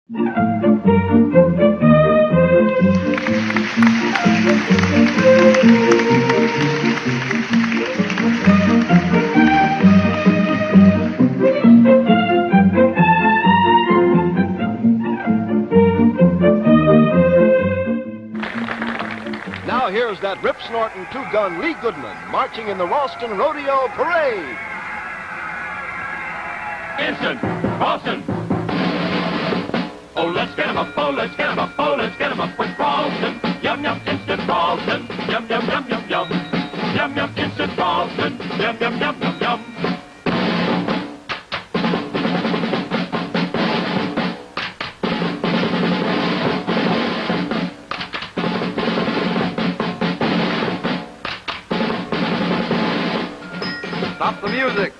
Now here's that rip-snorting two-gun Lee Goodman marching in the Ralston Rodeo Parade. Instant Ralston. Oh, let's get 'em up, oh, let's get 'em up, oh, let's get 'em up with Ralston. Yum, yum, instant Ralston. Yum, yum, yum, yum, yum. Yum, yum, instant Ralston. Yum, yum, yum, yum, yum. Stop the music,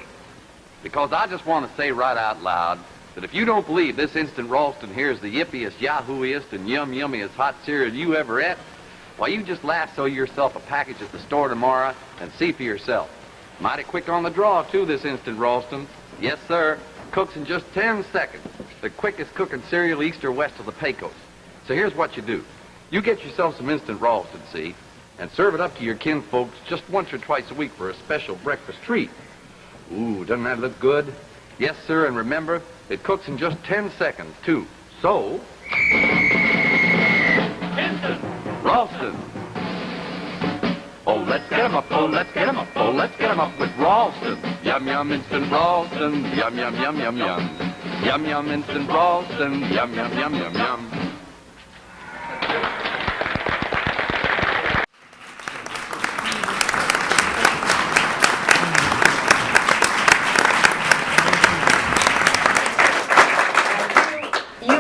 because I just want to say right out loud that if you don't believe this instant Ralston here is the yippiest, yahooiest, and yum-yummiest hot cereal you ever ate, why, you just lasso yourself a package at the store tomorrow and see for yourself. Mighty quick on the draw, too, this instant Ralston. Yes, sir. Cooks in just 10 seconds. The quickest cooking cereal east or west of the Pecos. So here's what you do. You get yourself some instant Ralston, see, and serve it up to your kinfolks just once or twice a week for a special breakfast treat. Ooh, doesn't that look good? Yes, sir, and remember, it cooks in just 10 seconds, too. So... Instant Ralston. Oh, let's get 'em up, oh, let's get 'em up, oh, let's get 'em up with Ralston. Yum, yum, instant Ralston. Yum, yum, yum, yum, yum. Yum, yum, instant Ralston. Yum, yum, yum, yum, yum.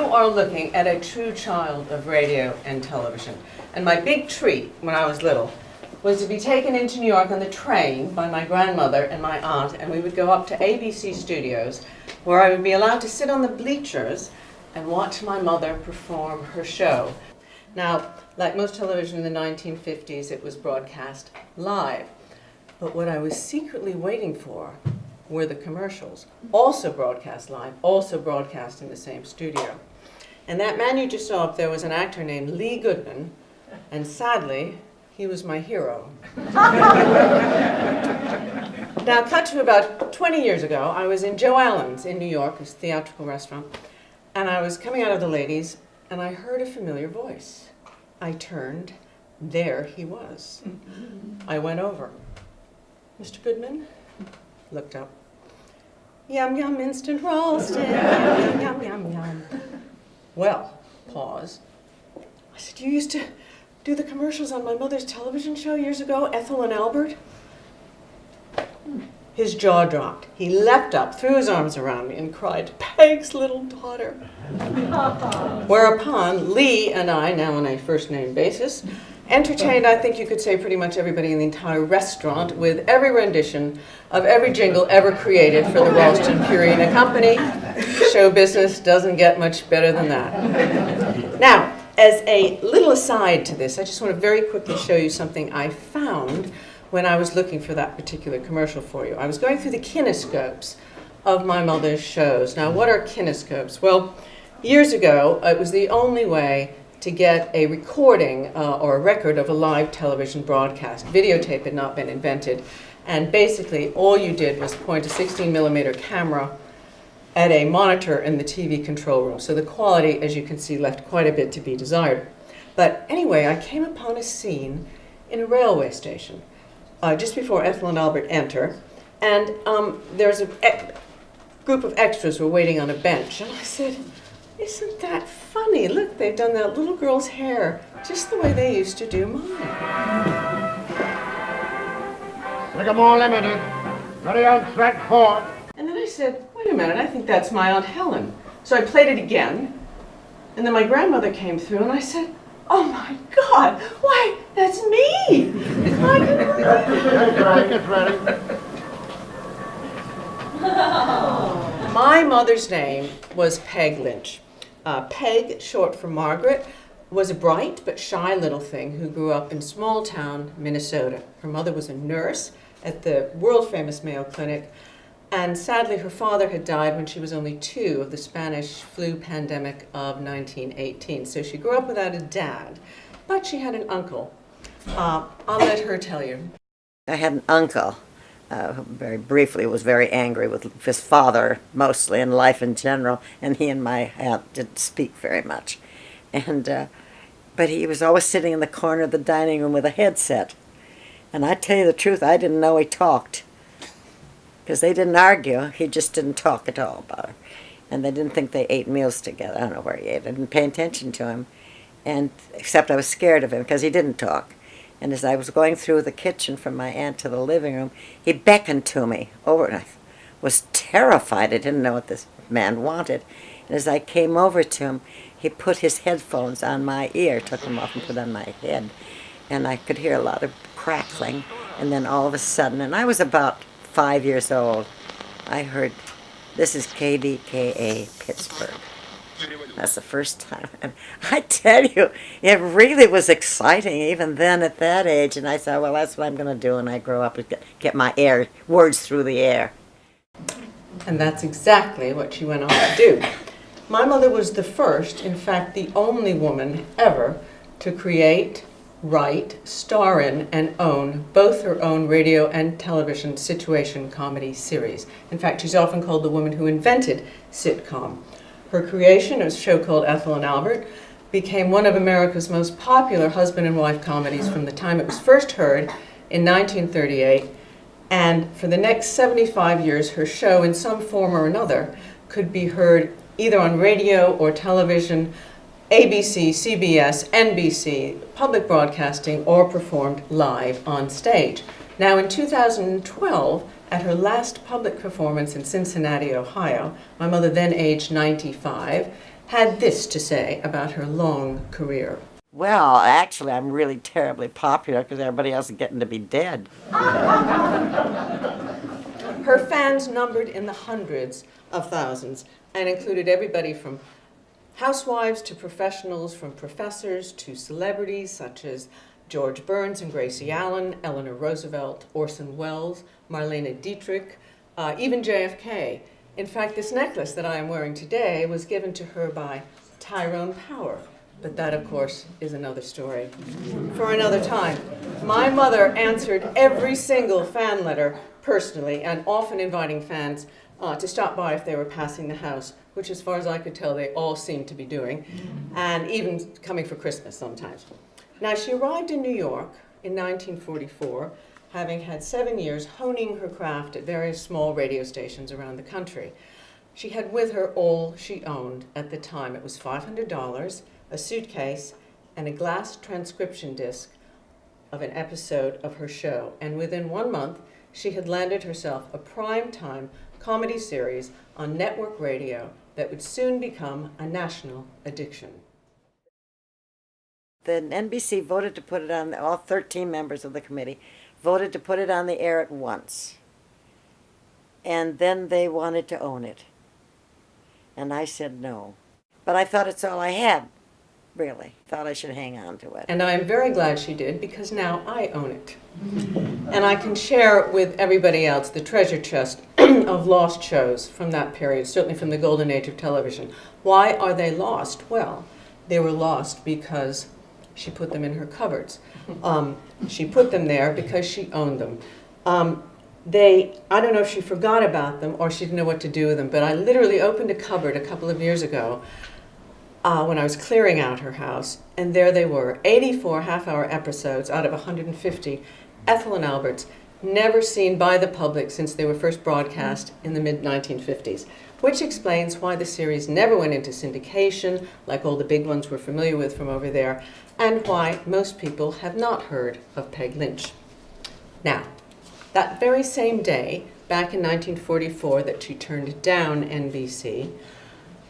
Are looking at a true child of radio and television. And my big treat when I was little was to be taken into New York on the train by my grandmother and my aunt, and we would go up to ABC Studios, where I would be allowed to sit on the bleachers and watch my mother perform her show. Now, like most television in the 1950s, it was broadcast live. But what I was secretly waiting for were the commercials, also broadcast live, also broadcast in the same studio. And that man you just saw up there was an actor named Lee Goodman, and sadly, he was my hero. Now, cut to about 20 years ago, I was in Joe Allen's in New York, this theatrical restaurant, and I was coming out of the ladies, and I heard a familiar voice. I turned, there he was. I went over. Mr. Goodman? Looked up. Yum, yum, instant Ralston. Yum, yum, yum, yum. Well, pause. I said, you used to do the commercials on my mother's television show years ago, Ethel and Albert? His jaw dropped. He leapt up, threw his arms around me, and cried, Peg's little daughter. Whereupon, Lee and I, now on a first-name basis, entertained, I think you could say, pretty much everybody in the entire restaurant with every rendition of every jingle ever created for the Ralston Purina Company. Show business doesn't get much better than that. Now, as a little aside to this, I just want to very quickly show you something I found when I was looking for that particular commercial for you. I was going through the kinescopes of my mother's shows. Now, what are kinescopes? Well, years ago, it was the only way to get a recording or a record of a live television broadcast. Videotape had not been invented, and basically all you did was point a 16mm camera at a monitor in the TV control room. So the quality, as you can see, left quite a bit to be desired. But anyway, I came upon a scene in a railway station just before Ethel and Albert enter, and there's a group of extras were waiting on a bench, and I said, isn't that funny? Look, they've done that little girl's hair just the way they used to do mine. Ligamore Limited, ready on track 4. And then I said, wait a minute, I think that's my Aunt Helen. So I played it again, and then my grandmother came through, and I said, oh my God, why, that's me! I can Tickets ready. My mother's name was Peg Lynch. Peg, short for Margaret, was a bright but shy little thing who grew up in small town Minnesota. Her mother was a nurse at the world-famous Mayo Clinic, And sadly, her father had died when she was only 2 of the Spanish flu pandemic of 1918. So she grew up without a dad, but she had an uncle. I'll let her tell you. I had an uncle, very briefly, was very angry with his father, mostly, and life in general, and he and my aunt didn't speak very much. But he was always sitting in the corner of the dining room with a headset. And I tell you the truth, I didn't know he talked. Because they didn't argue, he just didn't talk at all about her. And they didn't think they ate meals together. I don't know where he ate. I didn't pay attention to him, except I was scared of him because he didn't talk. And as I was going through the kitchen from my aunt to the living room, he beckoned to me over, and I was terrified. I didn't know what this man wanted. And as I came over to him, he put his headphones on my ear, took them off and put on my head. And I could hear a lot of crackling. And then all of a sudden, and I was about 5 years old, I heard, "This is KDKA Pittsburgh." That's the first time. And I tell you, it really was exciting even then at that age. And I thought, well, that's what I'm going to do when I grow up, is get my words through the air. And that's exactly what she went on to do. My mother was the first, in fact, the only woman ever to create, write, star in, and own both her own radio and television situation comedy series. In fact, she's often called the woman who invented sitcom. Her creation, a show called Ethel and Albert, became one of America's most popular husband and wife comedies from the time it was first heard in 1938. And for the next 75 years, her show, in some form or another, could be heard either on radio or television, ABC, CBS, NBC, public broadcasting, or performed live on stage. Now in 2012, at her last public performance in Cincinnati, Ohio, my mother, then aged 95, had this to say about her long career. Well, actually, I'm really terribly popular because everybody else is getting to be dead. Her fans numbered in the hundreds of thousands and included everybody from housewives to professionals, from professors to celebrities such as George Burns and Gracie Allen, Eleanor Roosevelt, Orson Welles, Marlene Dietrich, even JFK. In fact, this necklace that I am wearing today was given to her by Tyrone Power. But that, of course, is another story for another time. My mother answered every single fan letter personally, and often inviting fans to stop by if they were passing the house, which, as far as I could tell, they all seemed to be doing, and even coming for Christmas sometimes. Now, she arrived in New York in 1944, having had 7 years honing her craft at various small radio stations around the country. She had with her all she owned at the time. It was $500, a suitcase, and a glass transcription disc of an episode of her show. And within 1 month, she had landed herself a prime-time comedy series on network radio that would soon become a national addiction. Then NBC voted to put it on, all 13 members of the committee voted to put it on the air at once. And then they wanted to own it. And I said no. But I thought it's all I had, really. Thought I should hang on to it. And I am very glad she did, because now I own it. And I can share with everybody else the treasure chest of lost shows from that period, certainly from the golden age of television. Why are they lost? Well, they were lost because she put them in her cupboards. She put them there because she owned them. I don't know if she forgot about them or she didn't know what to do with them, but I literally opened a cupboard a couple of years ago when I was clearing out her house, and there they were, 84 half-hour episodes out of 150, Ethel and Alberts, never seen by the public since they were first broadcast in the mid-1950s, which explains why the series never went into syndication, like all the big ones we're familiar with from over there, and why most people have not heard of Peg Lynch. Now, that very same day, back in 1944, that she turned down NBC,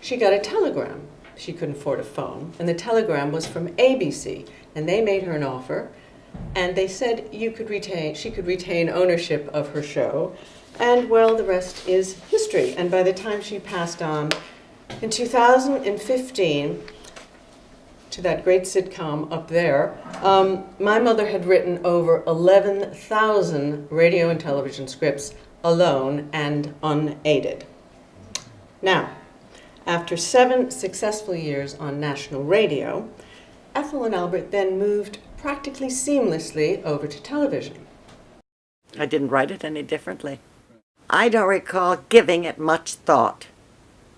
she got a telegram. She couldn't afford a phone, and the telegram was from ABC, and they made her an offer, and they said she could retain ownership of her show, and well, the rest is history. And by the time she passed on in 2015 to that great sitcom up there, my mother had written over 11,000 radio and television scripts, alone and unaided. Now, after 7 successful years on national radio, Ethel and Albert then moved practically seamlessly over to television. I didn't write it any differently. I don't recall giving it much thought,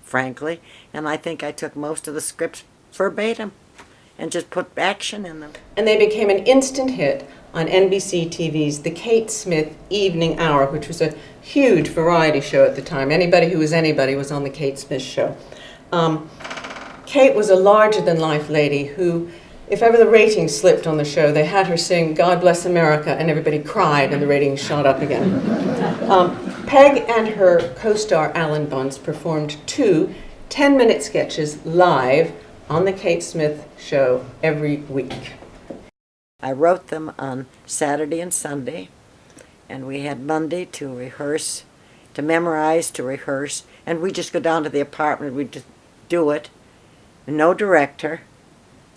frankly, and I think I took most of the scripts verbatim and just put action in them. And they became an instant hit on NBC TV's The Kate Smith Evening Hour, which was a huge variety show at the time. Anybody who was anybody was on The Kate Smith Show. Kate was a larger-than-life lady who, if ever the ratings slipped on the show, they had her sing God Bless America, and everybody cried, and the ratings shot up again. Peg and her co-star Alan Bunce performed 2 10-minute sketches live on The Kate Smith Show every week. I wrote them on Saturday and Sunday, and we had Monday to rehearse, to memorize, to rehearse, and we just go down to the apartment, we'd just do it. No director.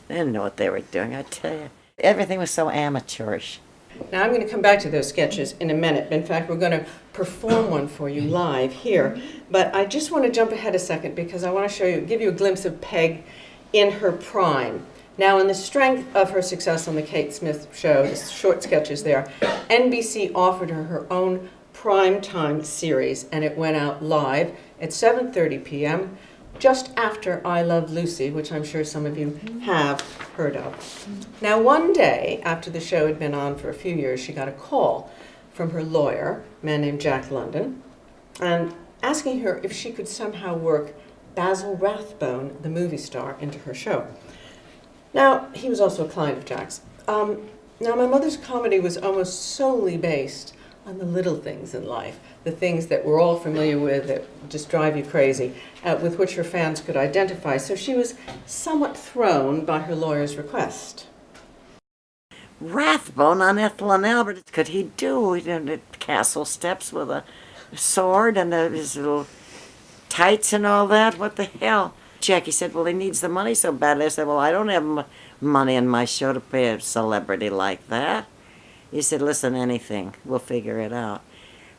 They didn't know what they were doing, I tell you. Everything was so amateurish. Now I'm going to come back to those sketches in a minute. In fact, we're going to perform one for you live here. But I just want to jump ahead a second because I want to give you a glimpse of Peg in her prime. Now, in the strength of her success on The Kate Smith Show, the short sketches there, NBC offered her her own primetime series, and it went out live at 7:30 p.m., just after I Love Lucy, which I'm sure some of you have heard of. Now, one day, after the show had been on for a few years, she got a call from her lawyer, a man named Jack London, and asking her if she could somehow work Basil Rathbone, the movie star, into her show. Now, he was also a client of Jack's. Now, my mother's comedy was almost solely based on the little things in life, the things that we're all familiar with that just drive you crazy, with which her fans could identify. So she was somewhat thrown by her lawyer's request. Rathbone on Ethel and Albert, what could he do? He did castle steps with a sword and his little tights and all that. What the hell? Jackie said, well, he needs the money so badly. I said, well, I don't have money in my show to pay a celebrity like that. He said, listen, anything. We'll figure it out.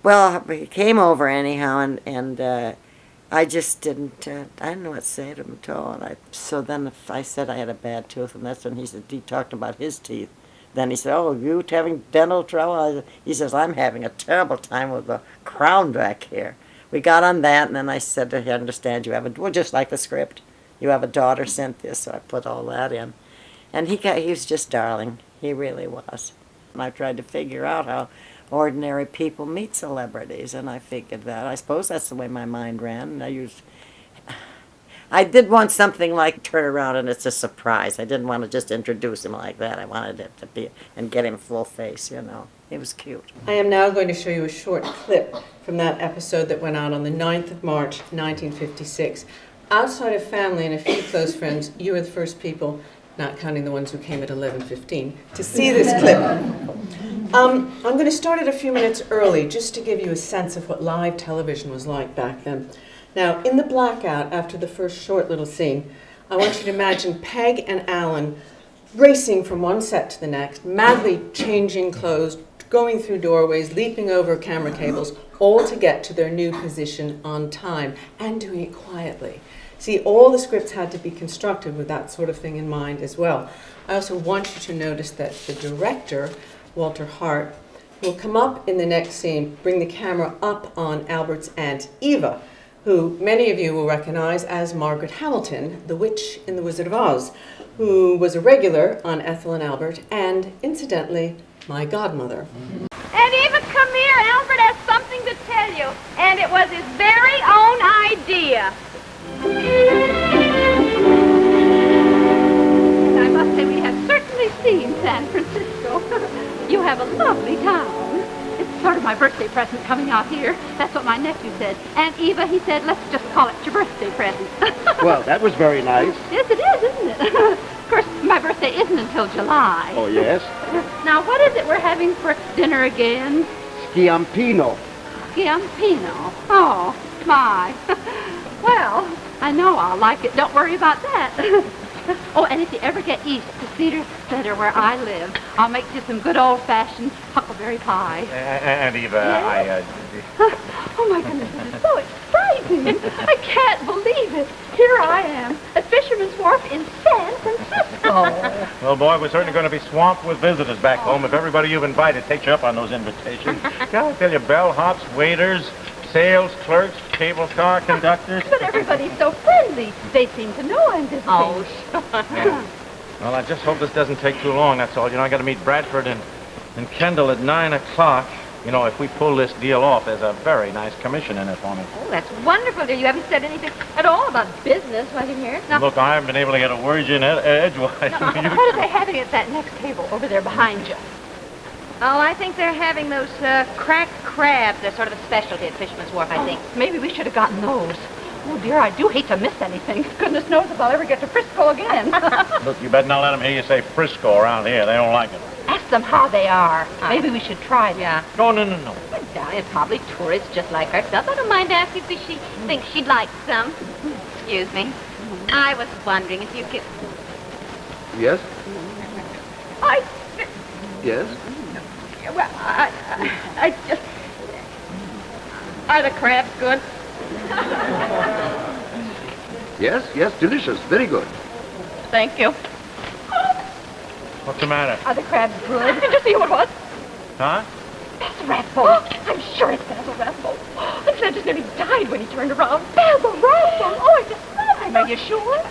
Well, he came over anyhow, and I just didn't, I didn't know what to say to him at all. So then I said I had a bad tooth, and that's when he talked about his teeth. Then he said, oh, you having dental trouble? He says, I'm having a terrible time with the crown back here. We got on that, and then I said to him, I understand you have a, well, just like the script, you have a daughter, Cynthia, so I put all that in. And he was just darling. He really was. And I tried to figure out how ordinary people meet celebrities, and I figured that. I suppose that's the way my mind ran. I did want something like turn around and it's a surprise. I didn't want to just introduce him like that. I wanted it to be, and get him full face, you know. It was cute. I am now going to show you a short clip from that episode that went out on the 9th of March, 1956. Outside of family and a few close friends, you were the first people, not counting the ones who came at 11:15, to see this clip. I'm going to start it a few minutes early just to give you a sense of what live television was like back then. Now, in the blackout, after the first short little scene, I want you to imagine Peg and Alan racing from one set to the next, madly changing clothes, going through doorways, leaping over camera cables, all to get to their new position on time, and doing it quietly. See, all the scripts had to be constructed with that sort of thing in mind as well. I also want you to notice that the director, Walter Hart, will come up in the next scene, bring the camera up on Albert's Aunt Eva, who many of you will recognize as Margaret Hamilton, the witch in The Wizard of Oz, who was a regular on Ethel and Albert, and incidentally, my godmother. And Eva, come here. Albert has something to tell you, and it was his very own idea. I must say we have certainly seen San Francisco. You have a lovely town. It's sort of my birthday present coming out here. That's what my nephew said. And Eva, he said, let's just call it your birthday present. Well, that was very nice. Yes, it is, isn't it? Of course, my birthday isn't until July. Oh, yes? Now, what is it we're having for dinner again? Sciampino. Sciampino. Oh, my. Well, I know I'll like it. Don't worry about that. Oh, and if you ever get east to Cedar Center where I live, I'll make you some good old-fashioned huckleberry pie. And Eva, Yes? Oh, my goodness, this is so exciting. I can't believe it. Here I am at Fisherman's Wharf in San Francisco. Well, boy, we're certainly going to be swamped with visitors back home if everybody you've invited takes you up on those invitations. Gotta tell you, bellhops, waiters, sales clerks, cable car conductors. But everybody's so friendly. They seem to know I'm visiting. Oh, Well, I just hope this doesn't take too long, that's all. You know, I got to meet Bradford and Kendall at 9 o'clock. You know, if we pull this deal off, there's a very nice commission in it for me. Oh, that's wonderful, dear. You haven't said anything at all about business while you're here. Now, Look, I haven't been able to get a word in edgewise. what are they having at that next table over there behind you? Oh, I think they're having those cracked crabs. They're sort of a specialty at Fisherman's Wharf, I think. Maybe we should have gotten those. Oh, dear, I do hate to miss anything. Goodness knows if I'll ever get to Frisco again. Look, you better not let them hear you say Frisco around here. They don't like it. Ask them how they are. Maybe we should try them. Yeah. No. It's probably tourists just like ourselves. I don't mind asking if she thinks she'd like some. Excuse me. I was wondering if you could... Yes? Yes? Well, I just... Are the crabs good? Yes, delicious. Very good. Thank you. What's the matter? Are the crabs good? Did you see who it was? Huh? Basil Rathbone. I'm sure it's Basil Rathbone. And Fred just nearly died when he turned around. Basil Rathbone. Oh, I just love him. Are you sure?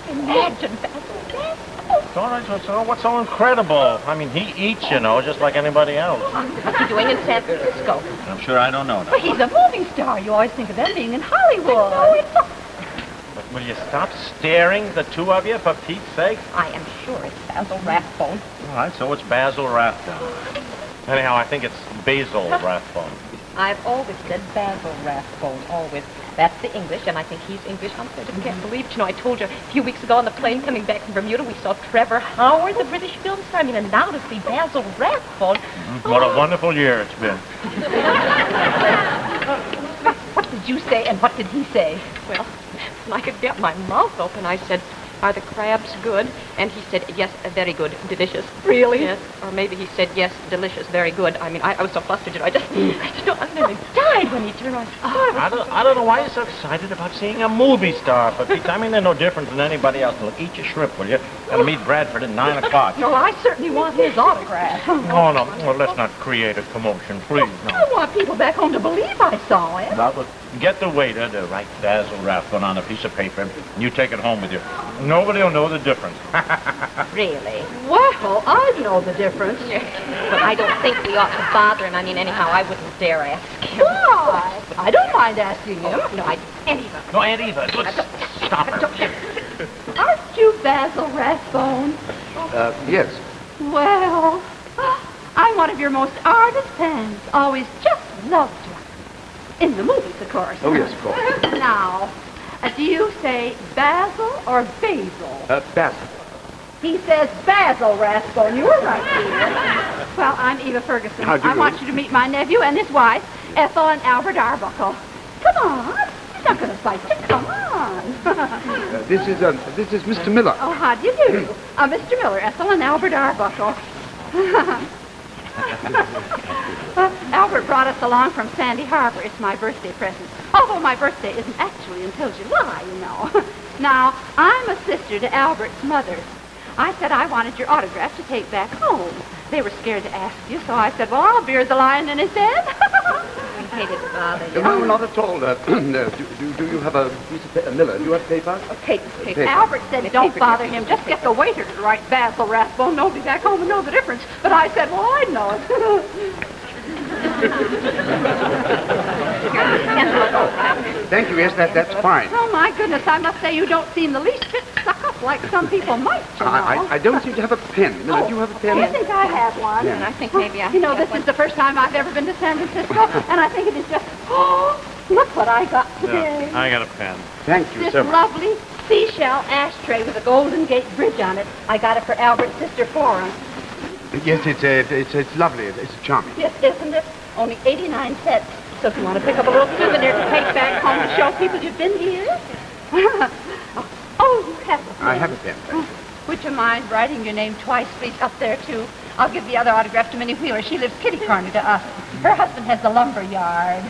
Imagine Basil Rathbone. It's all right, so what's so incredible? I mean, he eats, you know, just like anybody else. What's he doing in San Francisco? I'm sure I don't know now. Well, he's a movie star. You always think of them being in Hollywood. No, it's not. But will you stop staring, the two of you, for Pete's sake? I am sure it's Basil Rathbone. All right, so it's Basil Rathbone. Anyhow, I think it's Basil Rathbone. I've always said Basil Rathbone, always. That's the English, and I think he's English. I just can't believe it. You know, I told you a few weeks ago on the plane coming back from Bermuda, we saw Trevor Howard, the British film star. I mean, and now to see Basil Rathbone. What a wonderful year it's been. What did you say, and what did he say? Well, I could get my mouth open. I said, are the crabs good? And he said, yes, very good, delicious. Really? Yes. Or maybe he said, yes, delicious, very good. I mean, I was so flustered, you know, I nearly died when he turned on. I don't know why you're so excited about seeing a movie star, but Pete, I mean, they're no different than anybody else. Look, eat your shrimp, will you? Gotta meet Bradford at 9 o'clock. No, I certainly want his autograph. No. Well, let's not create a commotion, please. No. I want people back home to believe I saw it. Well, look, get the waiter to write Basil Rathbone on a piece of paper, and you take it home with you. Nobody will know the difference. Really? Well, I know the difference. But I don't think we ought to bother him. I mean, anyhow, I wouldn't dare ask him. Why? I don't mind asking him. No, Aunt Eva. No, Aunt Eva, let's stop her. Aren't you Basil Rathbone? Yes. Well, I'm one of your most ardent fans. Always just loved you. In the movies, of course. Oh, yes, of course. Now, do you say Basil or Basil? Basil. He says Basil Rathbone. You were right, Peter. Well, I'm Eva Ferguson. How do you I want you to meet my nephew and his wife, Ethel and Albert Arbuckle. Come on. He's not going to fight you. Come on. This is Mr. Miller. Oh, how do you do? Mr. Miller, Ethel and Albert Arbuckle. Albert brought us along from Sandy Harbor. It's my birthday present. Although my birthday isn't actually until July, you know. Now, I'm a sister to Albert's mother. I said I wanted your autograph to take back home. They were scared to ask you, so I said, well, I'll beard the lion in his head. I hated to bother you. No, not at all. Do you have a piece of paper? Miller, do you have paper? Paper. Albert said, don't bother him. Just get the waiter to write Basil Rathbone. Nobody back home would know the difference. But I said, well, I know it. Thank you. Yes, that's fine. Oh, my goodness. I must say you don't seem the least bit stuck up like some people might, you know. I don't seem to have a pen. Miller, do you have a pen? I think I have one. And I think maybe I You know, this is the first time I've ever been to San Francisco, and I think it is just, look what I got today. I got a pen. Thank you This so much. lovely seashell ashtray with a Golden Gate Bridge on it. I got it for Albert's sister Florence. Yes, it's lovely. It's charming. Yes, isn't it? Only 89 cents. So if you want to pick up a little souvenir to take back home to show people you've been here. Oh, you have a I have a pen, thank you. Would you mind writing your name twice, please, up there, too? I'll give the other autograph to Minnie Wheeler. She lives kitty corner to us. Her husband has the lumber yard.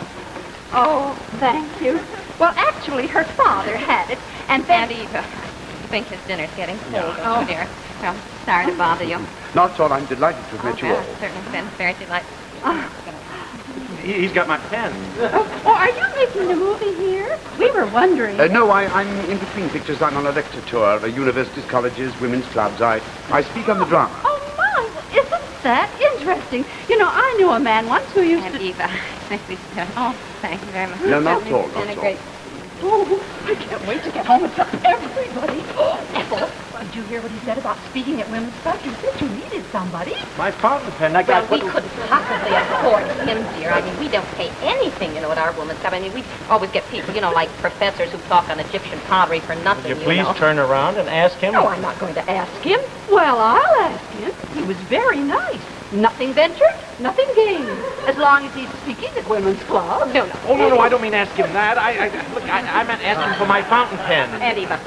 Oh, thank you. Well, actually, her father had it, and then... And Eva, I think his dinner's getting cold, Oh. oh dear. Well, sorry to bother you. Not at all. I'm delighted to have met you all. It's certainly been very delightful. He's got my pen. Oh, are you making the movie here? We were wondering. No, I'm in between pictures. I'm on a lecture tour, universities, colleges, women's clubs. I speak on the drama. Oh, my, isn't that interesting? You know, I knew a man once who used And to... Eva, oh, thank you very much. No, not at all, It's been not a at great... Oh, I can't wait to get home and tell everybody. Oh, Ethel, did you hear what he said about speaking at women's clubs? You said you needed somebody. My fountain pen. I Well, got... we couldn't possibly afford him, dear. I mean, we don't pay anything, at our women's club. I mean, we always get people, like professors who talk on Egyptian pottery for nothing, Would you please turn around and ask him? No, I'm not going to ask him. Well, I'll ask him. He was very nice. Nothing ventured, nothing gained. As long as he's speaking at women's clubs. No. Oh, no, I don't mean ask him that. I meant ask him for my fountain pen. And Eva.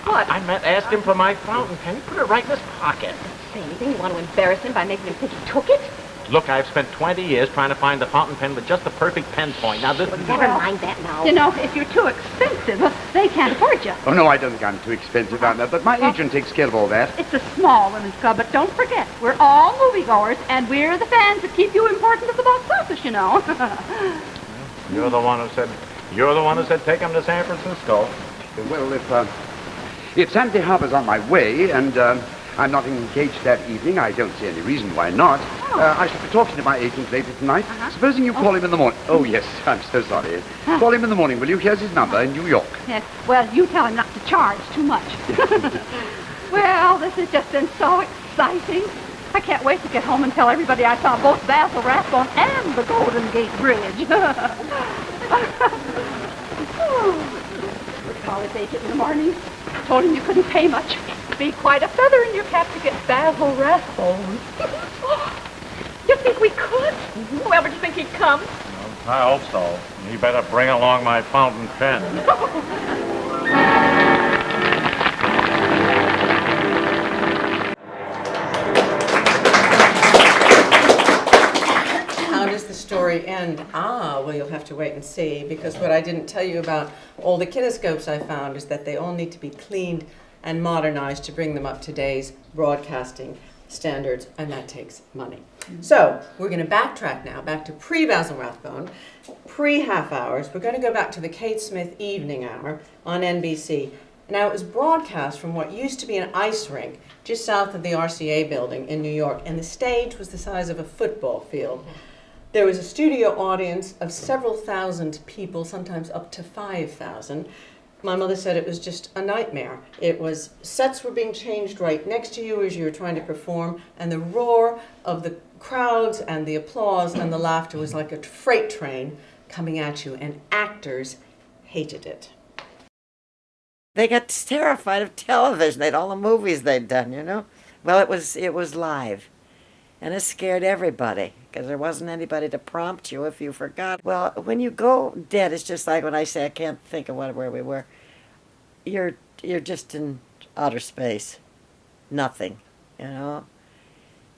What? I meant ask him for my fountain pen. He put it right in his pocket. Say anything? You want to embarrass him by making him think he took it? Look, I've spent 20 years trying to find the fountain pen with just the perfect pen point. Now, this is... Never mind that now. You know, if you're too expensive, they can't afford you. Oh, no, I don't think I'm too expensive, Anna, but my agent takes care of all that. It's a small women's club, but don't forget, we're all moviegoers, and we're the fans that keep you important at the box office, you know. You're the one who said take him to San Francisco. Well, if Sandy Harbor's on my way, and I'm not engaged that evening, I don't see any reason why not. I shall be talking to my agent later tonight. Supposing you call him in the morning. Oh, yes, I'm so sorry. Call him in the morning, will you? Here's his number in New York. Yes, well, you tell him not to charge too much. Well, this has just been so exciting. I can't wait to get home and tell everybody I saw both Basil Rathbone and the Golden Gate Bridge. Would call his agent in the morning. Told him you couldn't pay much. Be quite a feather in your cap to get Basil Rathbone. You think we could? Well, but you think he'd come? I hope so. You better bring along my fountain pen. How does the story end? Well, you'll have to wait and see, because what I didn't tell you about all the kinescopes I found is that they all need to be cleaned and modernized to bring them up to today's broadcasting standards, and that takes money. So we're going to backtrack now, back to pre-Basil Rathbone, pre-half hours. We're going to go back to the Kate Smith evening hour on NBC. Now, it was broadcast from what used to be an ice rink just south of the RCA building in New York, and the stage was the size of a football field. There was a studio audience of several thousand people, sometimes up to 5,000. My mother said it was just a nightmare. Sets were being changed right next to you as you were trying to perform, and the roar of the crowds and the applause and the laughter was like a freight train coming at you, and actors hated it. They got terrified of television. They'd all the movies they'd done, you know. Well, it was live, and it scared everybody because there wasn't anybody to prompt you if you forgot. Well, when you go dead, it's just like when I say I can't think of where we were. You're just in outer space, nothing, you know.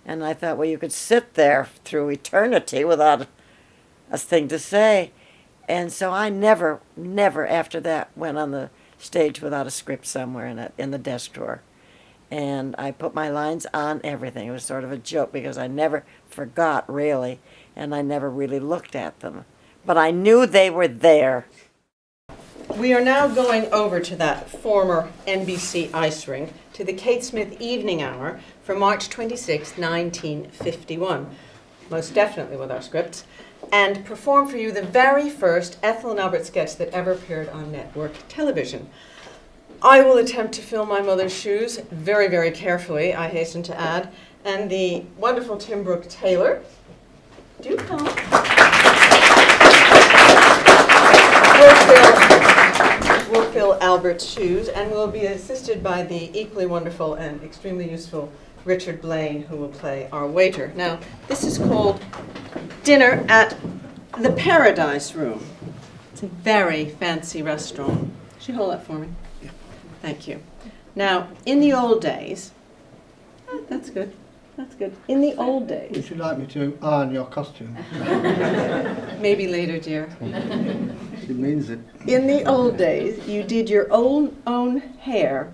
And I thought, well, you could sit there through eternity without a thing to say, and so I never after that went on the stage without a script somewhere in the desk drawer. And I put my lines on everything. It was sort of a joke because I never forgot, really, and I never really looked at them. But I knew they were there. We are now going over to that former NBC ice rink, to the Kate Smith evening hour for March 26, 1951, most definitely with our scripts, and perform for you the very first Ethel and Albert sketch that ever appeared on network television. I will attempt to fill my mother's shoes very, very carefully, I hasten to add, and the wonderful Tim Brooke-Taylor, do come, will fill Albert's shoes, and will be assisted by the equally wonderful and extremely useful Richard Blaine, who will play our waiter. Now, this is called Dinner at the Paradise Room. It's a very fancy restaurant. Would you hold that for me? Yeah. Thank you. Now, in the old days, that's good. That's good. In the old days. Would you like me to iron your costume? Maybe later, dear. She means it. In the old days, you did your own hair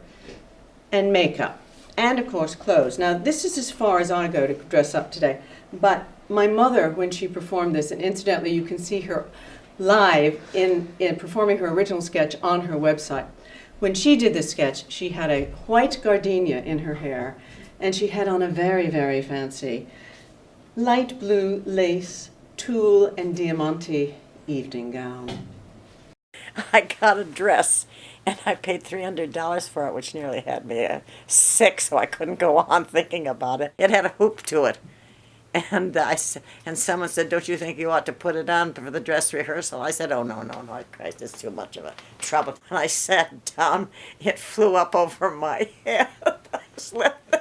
and makeup, and of course clothes. Now, this is as far as I go to dress up today. But my mother, when she performed this, and incidentally, you can see her live in performing her original sketch on her website. When she did this sketch, she had a white gardenia in her hair, and she had on a very, very fancy light blue lace, tulle, and diamante evening gown. I got a dress, and I paid $300 for it, which nearly had me sick, so I couldn't go on thinking about it. It had a hoop to it. And someone said, don't you think you ought to put it on for the dress rehearsal? I said, oh, no, Christ, it's too much of a trouble. And I sat down, it flew up over my head. I slipped.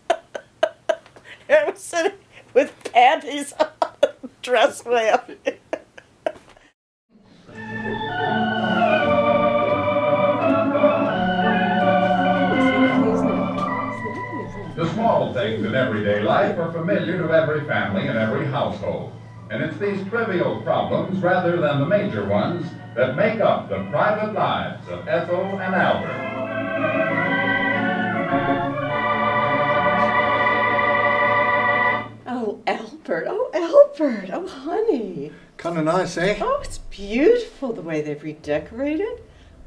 I was sitting with panties on, dress way up. The small things in everyday life are familiar to every family and every household. And it's these trivial problems, rather than the major ones, that make up the private lives of Ethel and Albert. Oh, Albert. Oh, honey. Kind of nice, eh? Oh, it's beautiful the way they've redecorated.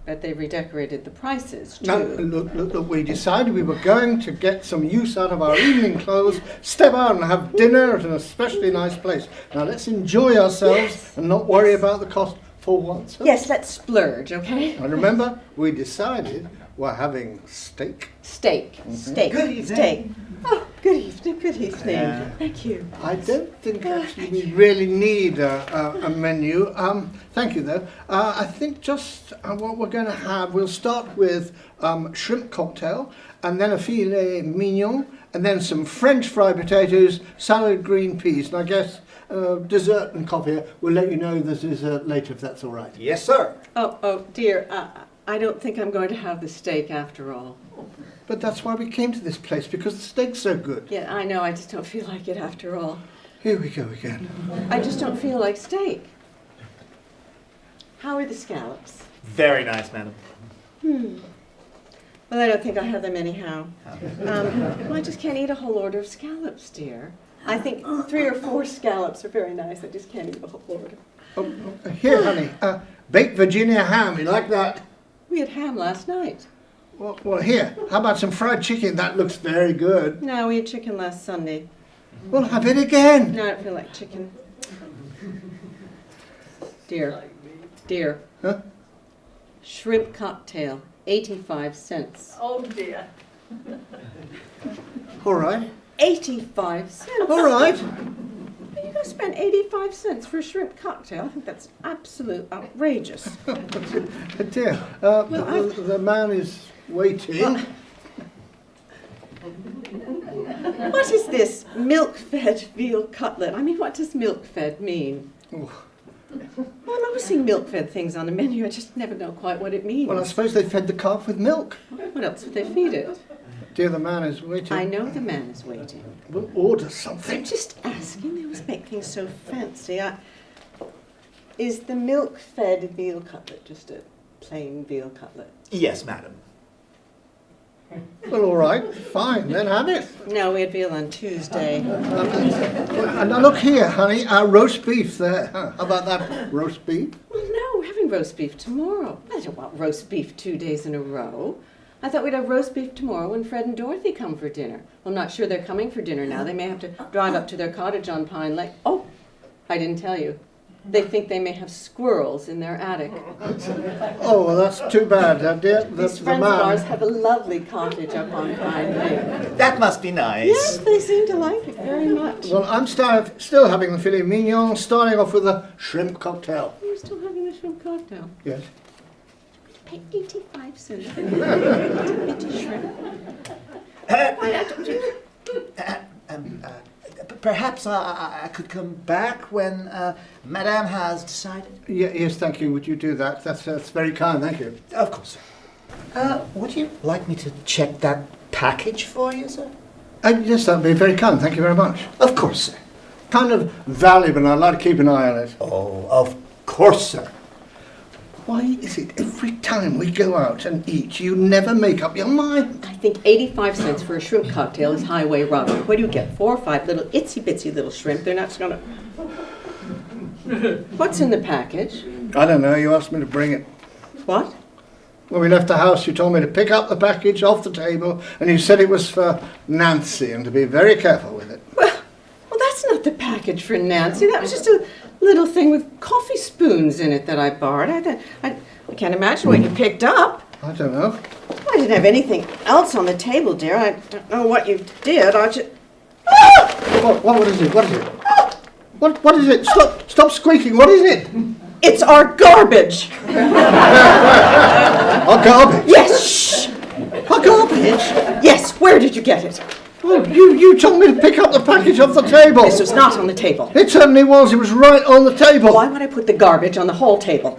But they've redecorated the prices, too. Now, look, we decided we were going to get some use out of our evening clothes, step out and have dinner at an especially nice place. Now, let's enjoy ourselves and not worry about the cost for once. Huh? Yes, let's splurge, okay? And remember, we decided we're having steak. Steak. Good evening. Steak. Oh, good evening. Thank you. I don't think actually we really need a menu. Thank you, though. I think just what we're going to have, we'll start with shrimp cocktail, and then a filet mignon, and then some French fried potatoes, salad, green peas, and I guess dessert and coffee. We'll let you know the dessert later if that's all right. Yes, sir. Oh, dear. I don't think I'm going to have the steak after all. But that's why we came to this place, because the steak's so good. Yeah, I know. I just don't feel like it after all. Here we go again. I just don't feel like steak. How are the scallops? Very nice, madam. Well, I don't think I'll have them anyhow. Well, I just can't eat a whole order of scallops, dear. I think 3 or 4 scallops are very nice. I just can't eat a whole order. Here, honey, baked Virginia ham. You like that? We had ham last night. Well, here, how about some fried chicken? That looks very good. No, we had chicken last Sunday. Well, have it again. No, I don't feel like chicken. Dear. Huh? Shrimp cocktail, 85 cents. Oh, dear. All right. 85 cents? All right. You're going to spend 85 cents for a shrimp cocktail? I think that's absolute outrageous. Dear, the man is waiting. What is this milk-fed veal cutlet? I mean, what does milk-fed mean? Oh. Well, I'm always seeing milk-fed things on the menu. I just never know quite what it means. Well, I suppose they fed the calf with milk. What else would they feed it? Dear, the man is waiting. I know the man is waiting. We'll order something. I'm just asking. They always make things so fancy. Is the milk-fed veal cutlet just a plain veal cutlet? Yes, madam. Well, all right, fine, then have it. No, we had veal on Tuesday. And now look here, honey, our roast beef there. How about that roast beef? Well, no, we're having roast beef tomorrow. I don't want roast beef 2 days in a row. I thought we'd have roast beef tomorrow when Fred and Dorothy come for dinner. Well, I'm not sure they're coming for dinner now. They may have to drive up to their cottage on Pine Lake. Oh, I didn't tell you. They think they may have squirrels in their attic. Oh, well, that's too bad, dear. These friends of ours have a lovely cottage up on Pine Lake. That must be nice. Yes, they seem to like it very much. Well, I'm still having the filet mignon, starting off with a shrimp cocktail. You're still having the shrimp cocktail? Yes. Pay 85 cents for a shrimp. perhaps I could come back when Madame has decided? Yes, thank you. Would you do that? That's very kind, thank you. Of course, sir. Would you like me to check that package for you, sir? Yes, that'd be very kind. Thank you very much. Of course, sir. Kind of valuable, and I'd like to keep an eye on it. Oh, of course, sir. Why is it every time we go out and eat, you never make up your mind? I think 85 cents for a shrimp cocktail is highway robbery. What do you get? 4 or 5 little itsy-bitsy little shrimp. They're not gonna... What's in the package? I don't know. You asked me to bring it. What? When we left the house, you told me to pick up the package off the table, and you said it was for Nancy and to be very careful with it. Well, that's not the package for Nancy. That was just a little thing with coffee spoons in it that I borrowed. I can't imagine what you picked up. I don't know. I didn't have anything else on the table, dear. I don't know what you did. I just... What is it? What is it? What is it? Stop squeaking. What is it? It's our garbage. Our garbage? Yes. Shh. Our garbage? Yes. Where did you get it? Well, you told me to pick up the package off the table. This was not on the table. It certainly was. It was right on the table. Why would I put the garbage on the whole table?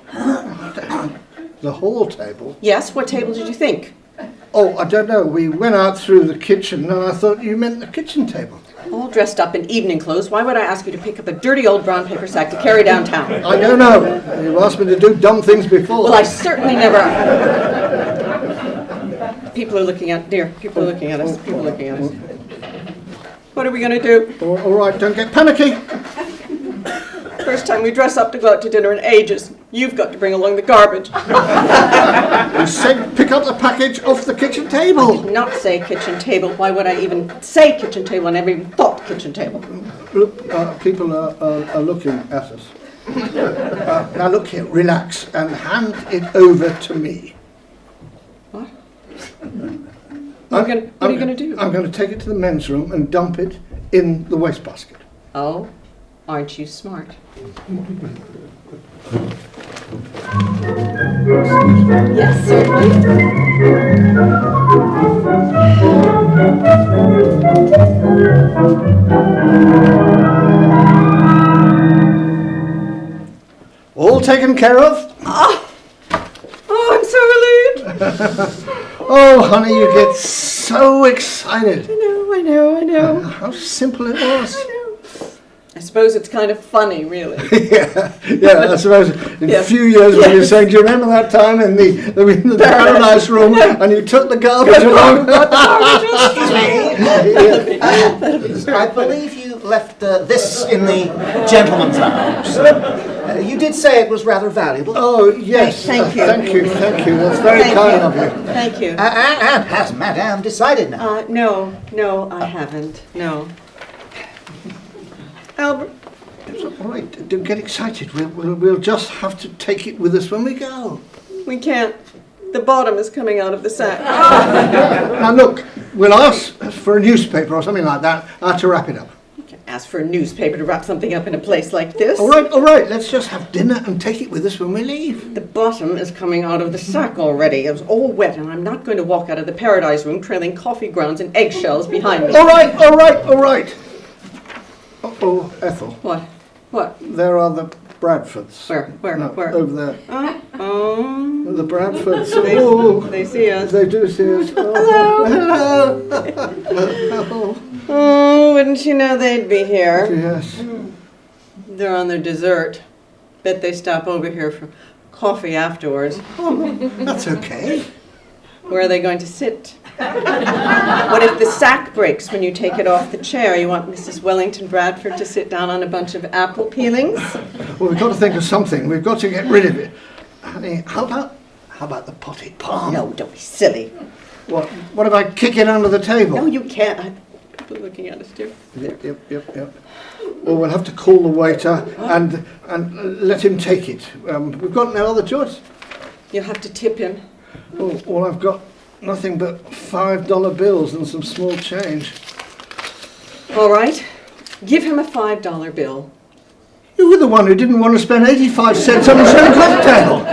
The whole table? Yes. What table did you think? Oh, I don't know. We went out through the kitchen, and I thought you meant the kitchen table. All dressed up in evening clothes. Why would I ask you to pick up a dirty old brown paper sack to carry downtown? I don't know. You've asked me to do dumb things before. Well, I certainly never... People are looking at... Dear, people are looking at us. People are looking at us. What are we going to do? All right, don't get panicky. First time we dress up to go out to dinner in ages. You've got to bring along the garbage. You said pick up the package off the kitchen table. I did not say kitchen table. Why would I even say kitchen table? I never even thought kitchen table. Look, people are looking at us. Now look here, relax and hand it over to me. What? What are you going to do? I'm going to take it to the men's room and dump it in the wastebasket. Oh, aren't you smart? Yes, certainly. All taken care of? Oh, I'm so relieved. Oh, honey, you get so excited. I know. How simple it was. I know. I suppose it's kind of funny, really. yeah, I suppose in a few years when you're saying, do you remember that time in the paradise room and you took the garbage along? I believe you left this in the gentleman's lounge. You did say it was rather valuable. Oh, yes. Thank you. Thank you. That's very kind of you. Thank you. And has Madame decided now? No, I haven't. No. Albert. It's all right. Don't get excited. We'll just have to take it with us when we go. We can't. The bottom is coming out of the sack. Now look, we'll ask for a newspaper or something like that to wrap it up. You can ask for a newspaper to wrap something up in a place like this. All right. Let's just have dinner and take it with us when we leave. The bottom is coming out of the sack already. It was all wet, and I'm not going to walk out of the paradise room trailing coffee grounds and eggshells behind me. All right. Oh, Ethel. What? There are the Bradfords. Where? No, Where? over there. Oh. The Bradfords. They see us. They do see us. Oh. Hello. Oh, wouldn't you know they'd be here? Yes. They're on their dessert. Bet they stop over here for coffee afterwards. Oh, that's okay. Where are they going to sit? What if the sack breaks when you take it off the chair? You want Mrs. Wellington Bradford to sit down on a bunch of apple peelings? Well, we've got to think of something. We've got to get rid of it. Honey, how about the potted palm? No, don't be silly. What if I kick it under the table? No, you can't. People are looking at us, dear. Yep. Well, we'll have to call the waiter and let him take it. We've got no other choice. You'll have to tip him. Oh, well, I've got nothing but $5 bills and some small change. All right. Give him a $5 bill. You were the one who didn't want to spend 85 cents on a shrimp cocktail.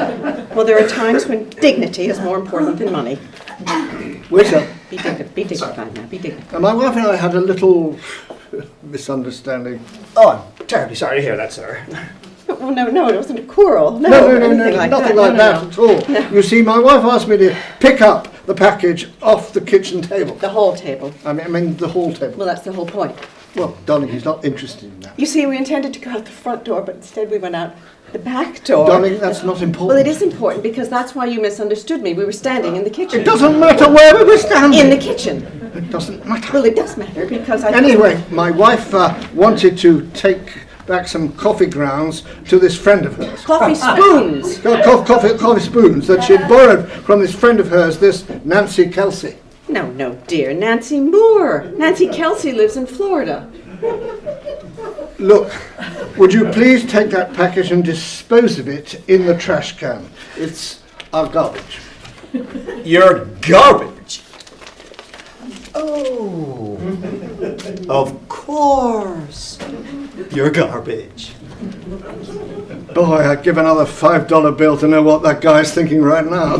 Well, there are times when dignity is more important than money. Waiter. Be dignified now. Be dignified. My wife and I had a little misunderstanding. Oh, I'm terribly sorry to hear that, sir. Oh, no, it wasn't a quarrel. No, anything like nothing that. like that at all. No. You see, my wife asked me to pick up the package off the kitchen table. The hall table. I mean the hall table. Well, that's the whole point. Well, darling, he's not interested in that. You see, we intended to go out the front door, but instead we went out the back door. Darling, that's not important. Well, it is important because that's why you misunderstood me. We were standing in the kitchen. It doesn't matter where we were standing. In the kitchen. It doesn't matter. Well, it does matter because I... Anyway, my wife wanted to take back some coffee grounds to this friend of hers. Coffee spoons. Coffee spoons that she'd borrowed from this friend of hers, this Nancy Kelsey. No, dear. Nancy Moore. Nancy Kelsey lives in Florida. Look, would you please take that package and dispose of it in the trash can? It's our garbage. Your garbage? Oh, of course. Your garbage. Boy, I'd give another $5 bill to know what that guy's thinking right now.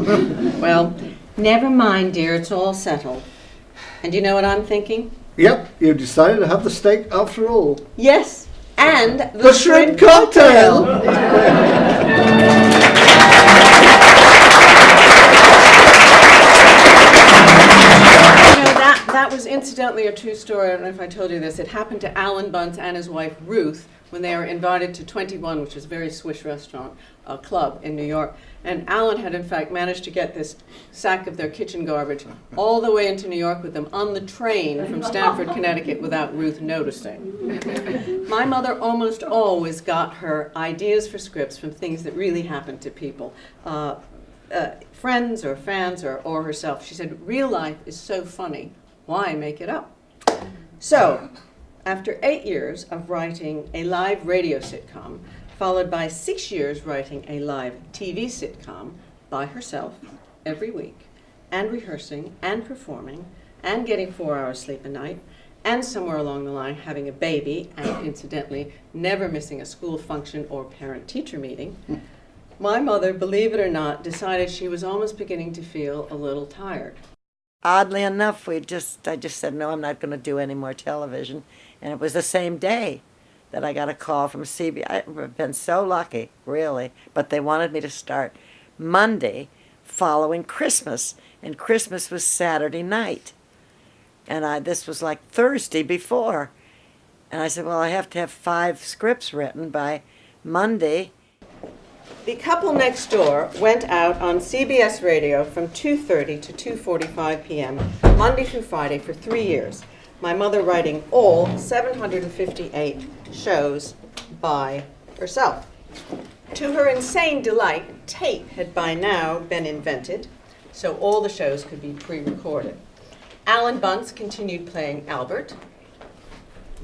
Well, never mind, dear. It's all settled. And you know what I'm thinking? Yep, you decided to have the steak after all. Yes, and the shrimp cocktail. That was incidentally a true story. I don't know if I told you this. It happened to Alan Bunce and his wife Ruth when they were invited to 21, which is a very swish restaurant club in New York. And Alan had in fact managed to get this sack of their kitchen garbage all the way into New York with them on the train from Stamford, Connecticut without Ruth noticing. My mother almost always got her ideas for scripts from things that really happened to people. Friends or fans or herself. She said, real life is so funny. Why make it up? So, after 8 years of writing a live radio sitcom, followed by 6 years writing a live TV sitcom by herself every week, and rehearsing and performing, and getting 4 hours sleep a night, and somewhere along the line having a baby, and incidentally never missing a school function or parent-teacher meeting, my mother, believe it or not, decided she was almost beginning to feel a little tired. Oddly enough, I just said, no, I'm not going to do any more television. And it was the same day that I got a call from CBS. I've been so lucky, really. But they wanted me to start Monday following Christmas. And Christmas was Saturday night. And this was like Thursday before. And I said, well, I have to have 5 scripts written by Monday. The Couple Next Door went out on CBS Radio from 2:30 to 2:45 p.m. Monday through Friday for 3 years. My mother writing all 758 shows by herself. To her insane delight, tape had by now been invented, so all the shows could be pre-recorded. Alan Bunce continued playing Albert,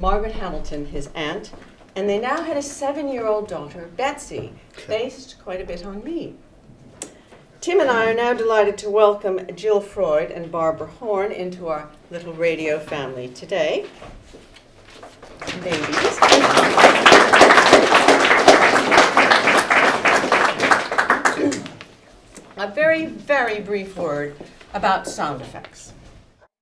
Margaret Hamilton his aunt, and they now had a 7-year-old daughter, Betsy, based quite a bit on me. Tim and I are now delighted to welcome Jill Freud and Barbara Horne into our little radio family today. Ladies. A very, very brief word about sound effects.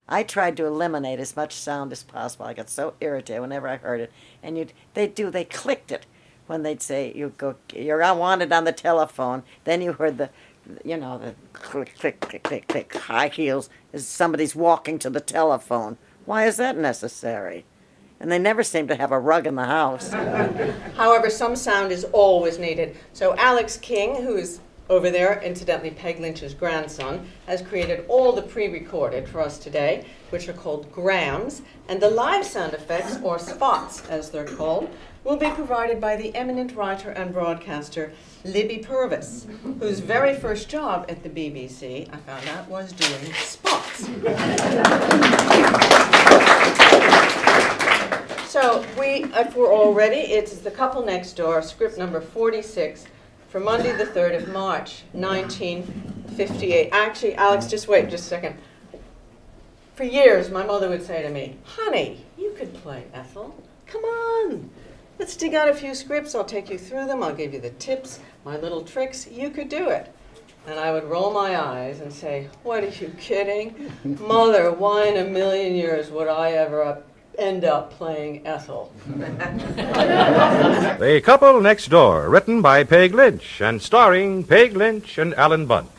I tried to eliminate as much sound as possible. I got so irritated whenever I heard it. And they clicked it when they'd say, you're wanted on the telephone. Then you heard the click, click, click, click, click, high heels as somebody's walking to the telephone. Why is that necessary? And they never seem to have a rug in the house. However, some sound is always needed. So Alex King, who is over there, incidentally Peg Lynch's grandson, has created all the pre-recorded for us today, which are called grams, and the live sound effects, or spots as they're called, will be provided by the eminent writer and broadcaster Libby Purvis, whose very first job at the BBC, I found out, was doing spots. So if we're all ready, it's The Couple Next Door, script number 46, for Monday the 3rd of March, 1958. Actually, Alex, just wait just a second. For years, my mother would say to me, honey, you could play Ethel. Come on. Let's dig out a few scripts. I'll take you through them. I'll give you the tips, my little tricks. You could do it. And I would roll my eyes and say, what, are you kidding? Mother, why in a million years would I ever end up playing Ethel. The Couple Next Door, written by Peg Lynch and starring Peg Lynch and Alan Bunce.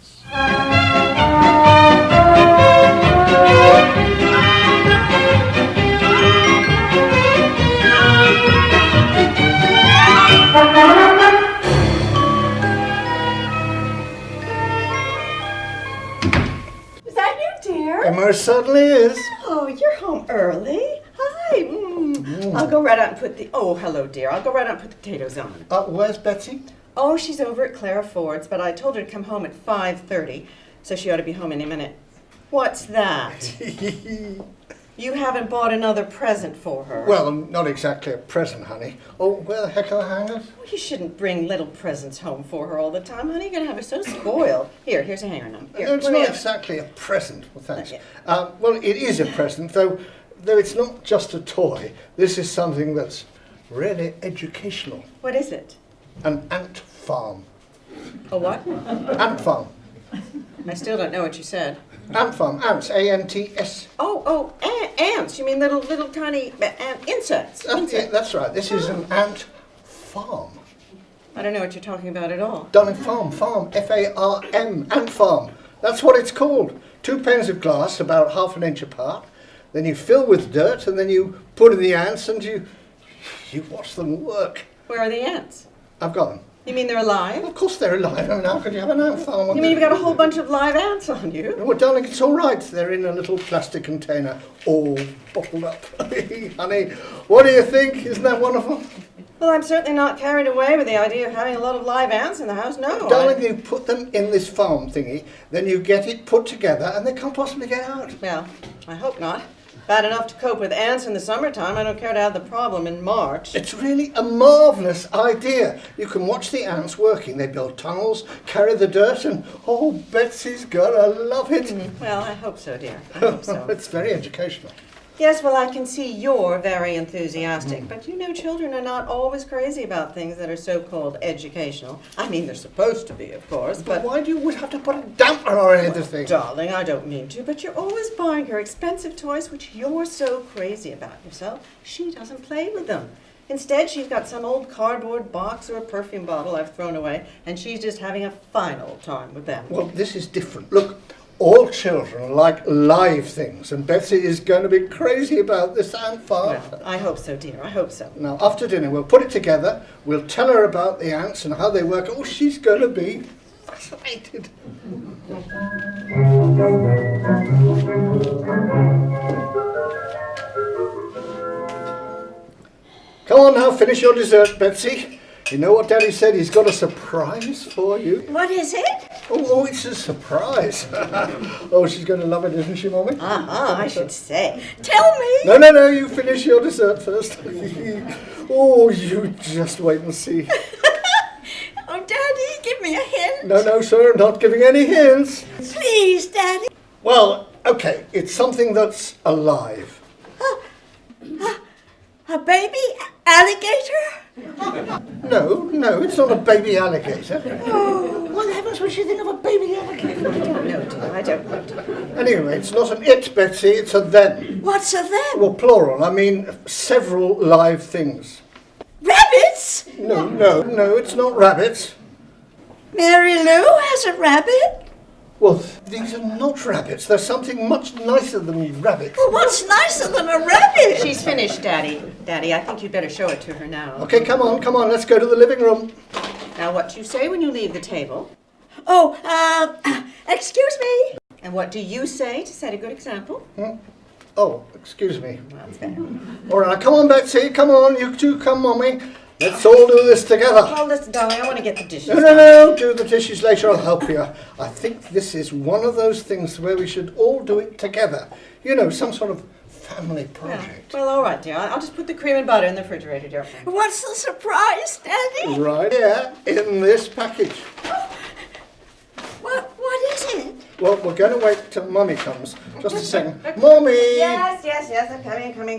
Is that you, dear? It most certainly is. Oh, you're home early. Hi. I'll go right out and put the... Oh, hello, dear. I'll go right out and put the potatoes on. Where's Betsy? Oh, she's over at Clara Ford's, but I told her to come home at 5:30, so she ought to be home any minute. What's that? You haven't bought another present for her. Well, not exactly a present, honey. Oh, where the heck are the hangers? Well, you shouldn't bring little presents home for her all the time, honey. You're going to have her so spoiled. Here's a hanger now. Here, It's not exactly a present. Well, thanks. Well, it is a present, though it's not just a toy. This is something that's really educational. What is it? An ant farm. A what? Ant farm. I still don't know what you said. Ant farm. Ants. A-N-T-S. Oh, ants. You mean little tiny insects? Yeah, that's right. This is an ant farm. I don't know what you're talking about at all. Darling, farm. F-A-R-M. Ant farm. That's what it's called. 2 panes of glass about half an inch apart. Then you fill with dirt, and then you put in the ants, and you watch them work. Where are the ants? I've got them. You mean they're alive? Of course they're alive. I mean, how could you have an ant farm? You mean you've got a whole bunch of live ants on you? Well, darling, it's all right. They're in a little plastic container, all bottled up. Honey, what do you think? Isn't that wonderful? Well, I'm certainly not carried away with the idea of having a lot of live ants in the house, no. Darling, you put them in this farm thingy, then you get it put together, and they can't possibly get out. Well, I hope not. Bad enough to cope with ants in the summertime. I don't care to have the problem in March. It's really a marvellous idea. You can watch the ants working. They build tunnels, carry the dirt, and oh, Betsy's gonna love it. Well, I hope so, dear. I hope so. It's very educational. Yes, well, I can see you're very enthusiastic, but you know children are not always crazy about things that are so-called educational. I mean, they're supposed to be, of course, but... Why do you always have to put a damper on anything? Darling, I don't mean to, but you're always buying her expensive toys which you're so crazy about yourself. She doesn't play with them. Instead, she's got some old cardboard box or a perfume bottle I've thrown away, and she's just having a fine old time with them. Well, this is different. Look, all children like live things, and Betsy is going to be crazy about this ant farm. Well, I hope so, dear. I hope so. Now, after dinner, we'll put it together. We'll tell her about the ants and how they work. Oh, she's going to be fascinated. Come on now, finish your dessert, Betsy. You know what Daddy said? He's got a surprise for you. What is it? Oh, it's a surprise. Oh, she's going to love it, isn't she, Mommy? I should say. Tell me. No, you finish your dessert first. Oh, you just wait and see. Oh, Daddy, give me a hint. No, sir, not giving any hints. Please, Daddy. Well, okay, it's something that's alive. A baby alligator? No, it's not a baby alligator. Oh, what heavens would she think of a baby alligator? I don't know, dear. I don't know, dear. Anyway, it's not an it, Betsy, it's a them. What's a them? Well, plural. I mean, several live things. Rabbits? No, it's not rabbits. Mary Lou has a rabbit? Well, these are not rabbits. They're something much nicer than rabbits. Well, what's nicer than a rabbit? She's finished, Daddy. Daddy, I think you'd better show it to her now. Okay, come on, let's go to the living room. Now, what you say when you leave the table? Oh, excuse me. And what do you say to set a good example? Oh, excuse me. That's better. All right, come on, Betsy. Come on, you two, come, Mommy. Let's all do this together. Oh, listen, darling, I want to get the dishes. No, do the dishes later. I'll help you. I think this is one of those things where we should all do it together. You know, some sort of family project. Well, all right, dear. I'll just put the cream and butter in the refrigerator, dear. What's the surprise, Daddy? Right here in this package. What is it? Well, we're going to wait till Mummy comes. Just a second. Mummy! Yes, I'm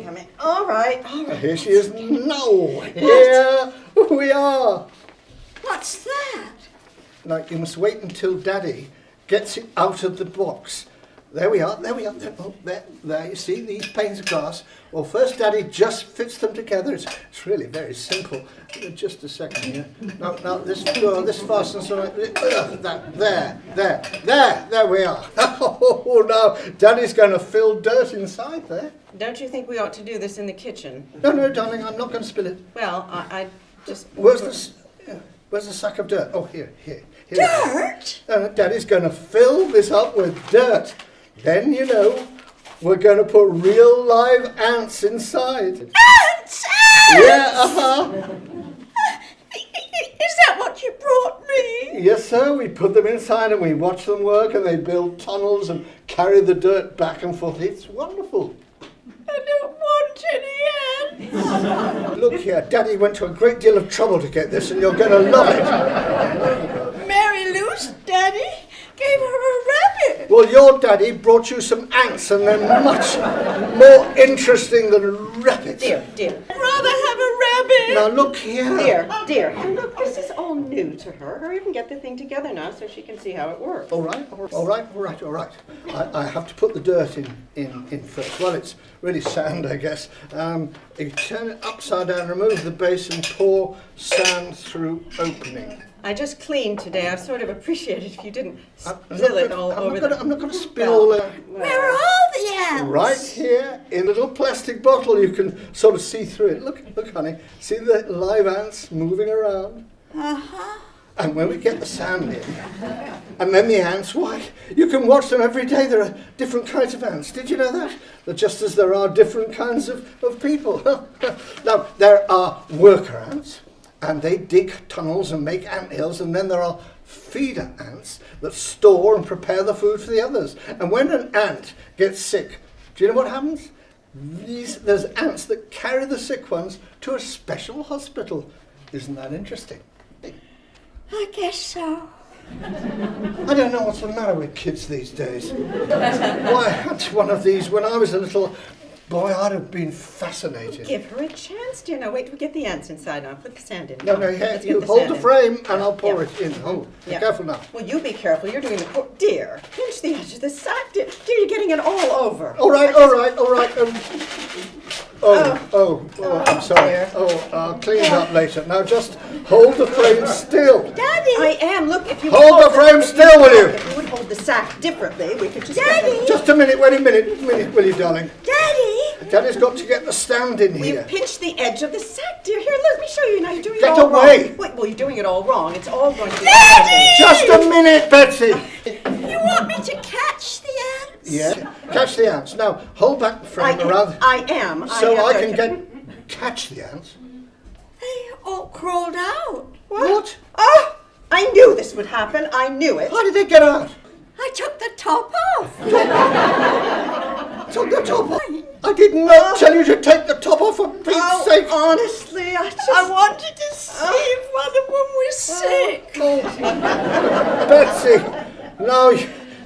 coming. All right. Here she is. No! Here we are. What's that? Now, you must wait until Daddy gets it out of the box. There we are, there we are. Oh, there, you see these panes of glass? Well, first Daddy just fits them together. It's really very simple. Just a second here. Now this fastens on it. There we are. Oh, now Daddy's going to fill dirt inside there. Don't you think we ought to do this in the kitchen? No, darling, I'm not going to spill it. Well, I just... Where's the sack of dirt? Oh, here. Dirt? Daddy's going to fill this up with dirt. Then, we're going to put real live ants inside. Ants! Yeah, uh-huh. Is that what you brought me? Yes, sir. We put them inside and we watch them work and they build tunnels and carry the dirt back and forth. It's wonderful. I don't want any ants. Look here, Daddy went to a great deal of trouble to get this and you're going to love it. Mary Lou's daddy gave her a rabbit. Well, your daddy brought you some ants and they're much more interesting than rabbits. Dear. I'd rather have a rabbit. Now, look here. Dear, look, this is all new to her. Hurry up and get the thing together now so she can see how it works. All right. I have to put the dirt in first. Well, it's really sand, I guess. You turn it upside down, remove the base and pour sand through opening. I just cleaned today. I sort of appreciate it if you didn't spill it all over the... I'm not going to spill all that. Where are the ants? Right here in a little plastic bottle. You can sort of see through it. Look, honey. See the live ants moving around? Uh-huh. And when we get the sand in, and then the ants, why, you can watch them every day. There are different kinds of ants. Did you know that? That just as there are different kinds of people. Now, there are worker ants. And they dig tunnels and make anthills, and then there are feeder ants that store and prepare the food for the others. And when an ant gets sick, do you know what happens? There's ants that carry the sick ones to a special hospital. Isn't that interesting? I guess so. I don't know what's the matter with kids these days. Why, I had one of these when I was a little boy. I'd have been fascinated. Give her a chance, dear. Now, wait till we get the ants inside. Now, put the sand in. No, Let's get you the hold sand the in. frame and I'll pour it in. Hold. Be careful now. Well, you be careful. You're doing the pour. Dear, pinch the edge of the sack. Dear, you're getting it all over. All right. I'm sorry. Dear. I'll clean it up later. Now just hold the frame still. Daddy! I am. Look, if you Hold the frame still, will you? If you would hold the sack differently, we could just... Daddy! Just a minute, wait a minute, will you, darling? Daddy! Daddy's got to get the stand in here. We've pinched the edge of the sack, dear. Here, let me show you. Now, you're doing Get it all away. wrong. Wait, well, you're doing it all wrong. It's all going to be... Daddy! Just a minute, Betsy. You want me to catch the ants? Yeah, catch the ants. Now, hold back the frame around. I am. So I can catch the ants. They all crawled out. What? Oh, I knew this would happen. I knew it. How did they get out? I took the top off. Took the top off? I did not tell you to take the top off, for Pete's sake. Honestly, I wanted to see if one of them was sick. Betsy, now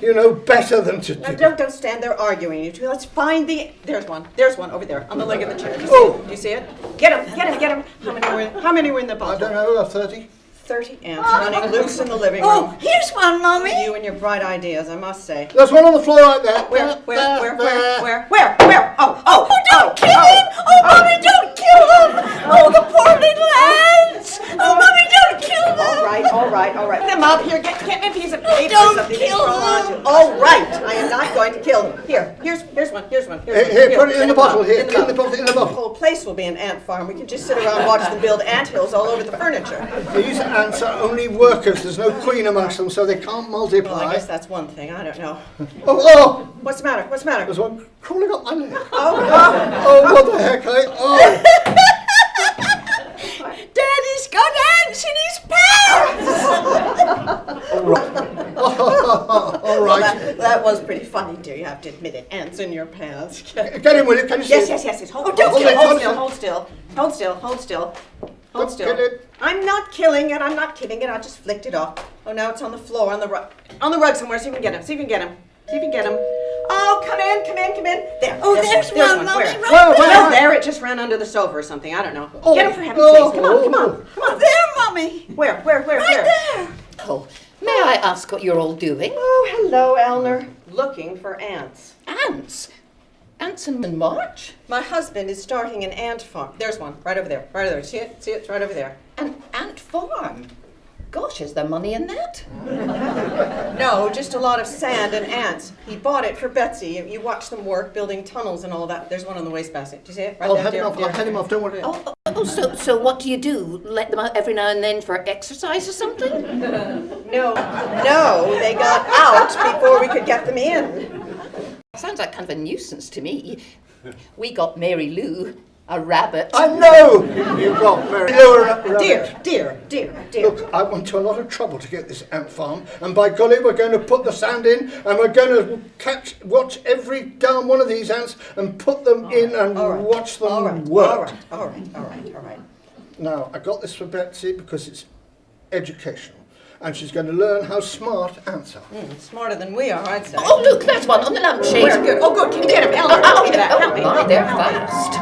you know better than to do. Now, don't stand there arguing, you two. Let's find the... There's one over there on the leg of the chair. Do you see it? Get him. How many were in the bottle? I don't know, 30. 30 ants running loose in the living room. Oh, here's one, Mommy. You and your bright ideas, I must say. There's one on the floor right there. Where? Oh, don't kill him! Oh, Mommy, don't kill him! Oh, the poor little ants! Oh, Mommy, don't kill them! All right. Them up here. Get me a piece of paper Don't or something. kill them. All right. I am not going to kill them. Here's one. Here, put it in the bottle. Here, in the bottle. The whole place will be an ant farm. We can just sit around and watch them build anthills all over the furniture. These ants are only workers. There's no queen amongst them, so they can't multiply. Well, I guess that's one thing. I don't know. Oh! What's the matter? There's one crawling up my leg. Oh, what the heck? Daddy's got ants in his pants! All right. Well, that was pretty funny, dear. You have to admit it. Ants in your pants. Get him, will you? Can you see? Yes. Hold still. Get it. I'm not killing it. I'm not kidding it. I just flicked it off. Oh, now it's on the floor, on the rug somewhere. See if you can get him. Oh, come in. There. Oh, there's one, Mommy, Where? right Well, there. It just ran under the sofa or something. I don't know. Get him for heaven's sakes. Come on. There, Mommy. Where? Right there. Oh, may I ask what you're all doing? Oh, hello, Eleanor. looking for ants. Ants? Ants in March? My husband is starting an ant farm. There's one, right over there, right over there. See it? See it? It's right over there. An ant farm? Gosh, is there money in that? No, just a lot of sand and ants. He bought it for Betsy. You watch them work, building tunnels and all that. There's one in the wastebasket. Do you see it? Right I'll there, head him dear, off. dear. I'll head him off. Don't worry. So what do you do? Let them out every now and then for exercise or something? No, they got out before we could get them in. Sounds like kind of a nuisance to me. We got Mary Lou a rabbit. I know you got Mary Lou a rabbit. Dear. Look, I went to a lot of trouble to get this ant farm, and by golly, we're going to put the sand in, and we're going to watch every damn one of these ants and put them in and watch them work. All right. Now, I got this for Betsy because it's educational, and she's going to learn how smart ants are. Smarter than we are, I'd say. Oh, look, there's one on the lampshade. Where? Good. Oh, good. Can you get him? Eleanor, help me. My, they're fast.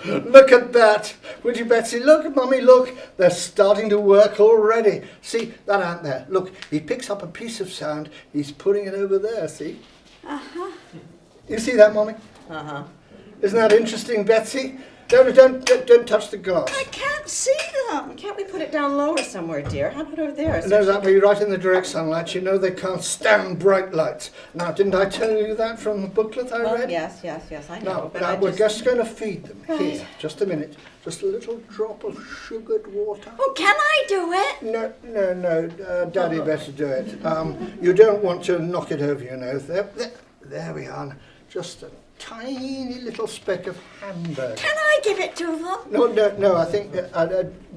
Look at that. Would you, Betsy? Look, Mummy, look. They're starting to work already. See, that ant there. Look, he picks up a piece of sand. He's putting it over there, see? Uh-huh. You see that, Mummy? Uh-huh. Isn't that interesting, Betsy? Don't touch the glass. I can't see them. Can't we put it down lower somewhere, dear? How about over there? No, that way, right in the direct sunlight. You know they can't stand bright lights. Now, didn't I tell you that from the booklet I read? Yes, I know. Now we're just going to feed them. Here, just a minute. Just a little drop of sugared water. Oh, can I do it? No. Daddy better do it. You don't want to knock it over, you know. There we are. Just a tiny little speck of hamburger. Can I give it to them? No, I think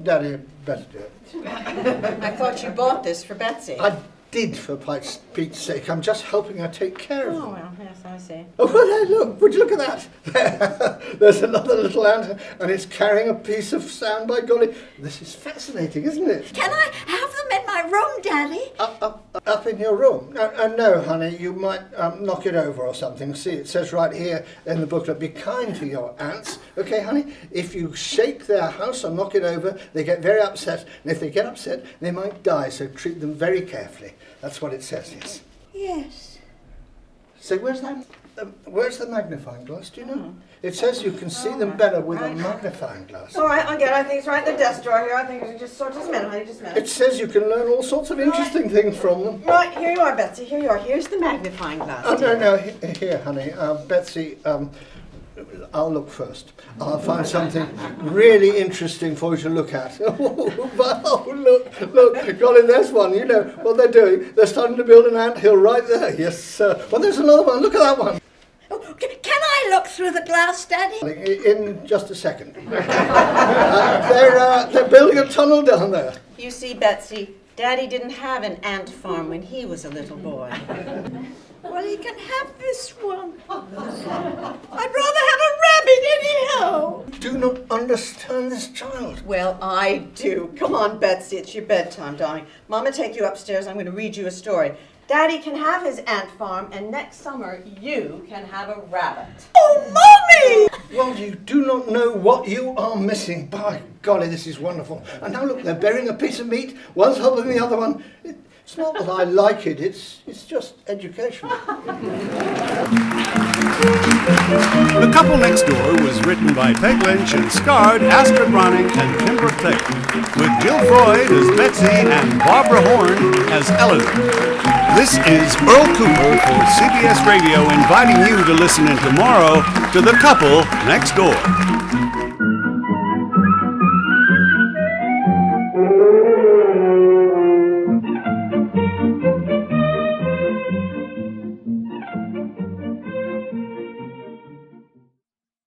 Daddy better do it. I thought you bought this for Betsy. I did, for Pete's sake. I'm just helping her take care of them. Oh, well, yes, I see. Oh, well, look, would you look at that? There's another little ant, and it's carrying a piece of sand, by golly. This is fascinating, isn't it? Can I have them in my room, Daddy? Up in your room? No, honey, you might knock it over or something. See, it says right here in the booklet, be kind to your ants. Okay, honey? If you shake their house or knock it over, they get very upset. And if they get upset, they might die, so treat them very carefully. That's what it says, yes. Yes. So where's the magnifying glass, do you know? It says you can see them better with a magnifying glass. All right, I get it. I think it's right in the desk drawer here. I think it's just a minute, honey, just a minute. It says you can learn all sorts of interesting things from them. Right, here you are, Betsy. Here you are. Here's the magnifying glass. Oh, no, here, honey. Betsy, I'll look first. I'll find something really interesting for you to look at. Look, golly, there's one. You know what they're doing. They're starting to build an anthill right there. Yes, sir. Well, there's another one. Look at that one. Oh, can I look through the glass, Daddy? In just a second. They're building a tunnel down there. You see, Betsy, Daddy didn't have an ant farm when he was a little boy. Well, he can have this one. I'd rather have a rabbit anyhow. Do not understand this child. Well, I do. Come on, Betsy, it's your bedtime, darling. Mama, take you upstairs. I'm going to read you a story. Daddy can have his ant farm, and next summer you can have a rabbit. Oh, Mommy! Well, you do not know what you are missing. By golly, this is wonderful. And now look, they're burying a piece of meat. One's helping the other one. It's not that I like it. It's just educational. The Couple Next Door was written by Peg Lynch and starred Astrid and Tim Brooke-Taylor, with Jill Freud as Betsy and Barbara Horne as Eleanor. This is Earl Cooper for CBS Radio inviting you to listen in tomorrow to The Couple Next Door.